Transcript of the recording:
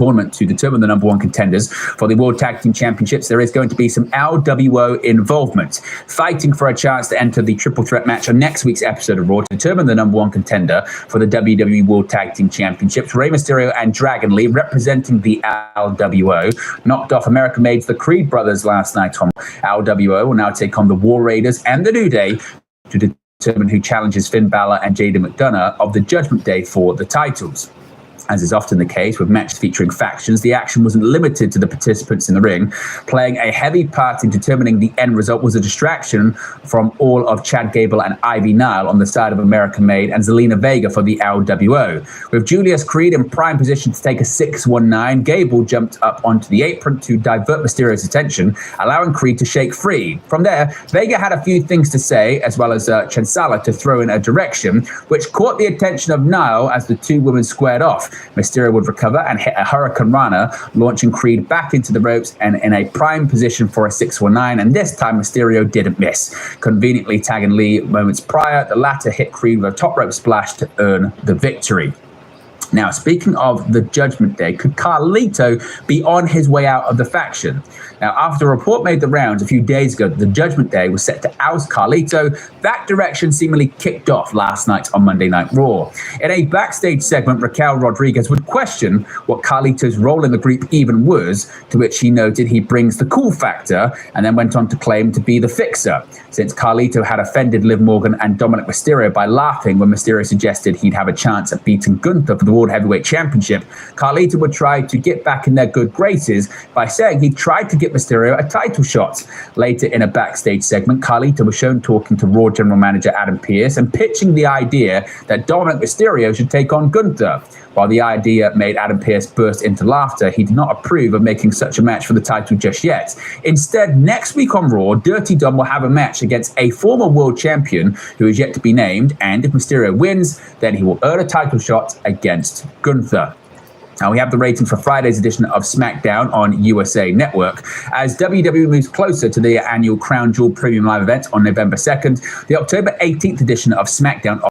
tournament to determine the number one contenders for the World Tag Team Championships. There is going to be some LWO involvement, fighting for a chance to enter the triple threat match on next week's episode of Raw to determine the number one contender for the WWE World Tag Team Championships. Rey Mysterio and Dragon Lee, representing the LWO, knocked off American Made's The Creed Brothers last night on LWO, will now take on the War Raiders and the New Day to determine who challenges Finn Balor and Jaden McDonough of the Judgment Day for the titles. As is often the case with matches featuring factions, the action wasn't limited to the participants in the ring. Playing a heavy part in determining the end result was a distraction from all of Chad Gable and Ivy Nile on the side of American Made and Zelina Vega for the LWO. With Julius Creed in prime position to take a 619, Gable jumped up onto the apron to divert Mysterio's attention, allowing Creed to shake free. From there, Vega had a few things to say, as well as Chansala to throw in a direction, which caught the attention of Nile as the two women squared off. Mysterio would recover and hit a Hurricane Rana, launching Creed back into the ropes and in a prime position for a 619, and this time Mysterio didn't miss. Conveniently tagging Lee moments prior, the latter hit Creed with a top rope splash to earn the victory. Now, speaking of the Judgment Day, could Carlito be on his way out of the faction? Now, after a report made the rounds a few days ago that the Judgment Day was set to oust Carlito, that direction seemingly kicked off last night on Monday Night Raw. In a backstage segment, Raquel Rodriguez would question what Carlito's role in the group even was, to which he noted he brings the cool factor, and then went on to claim to be the fixer, since Carlito had offended Liv Morgan and Dominic Mysterio by laughing when Mysterio suggested he'd have a chance at beating Gunther for the World Heavyweight Championship. Carlito would try to get back in their good graces by saying he tried to get Mysterio a title shot. Later in a backstage segment, Carlito was shown talking to Raw General Manager Adam Pearce and pitching the idea that Dominic Mysterio should take on Gunther. While the idea made Adam Pearce burst into laughter, he did not approve of making such a match for the title just yet. Instead, next week on Raw, Dirty Dom will have a match against a former world champion who is yet to be named, and if Mysterio wins, then he will earn a title shot against Gunther. Now, we have the rating for Friday's edition of SmackDown on USA Network. As WWE moves closer to their annual Crown Jewel Premium Live event on November 2nd, the October 18th edition of SmackDown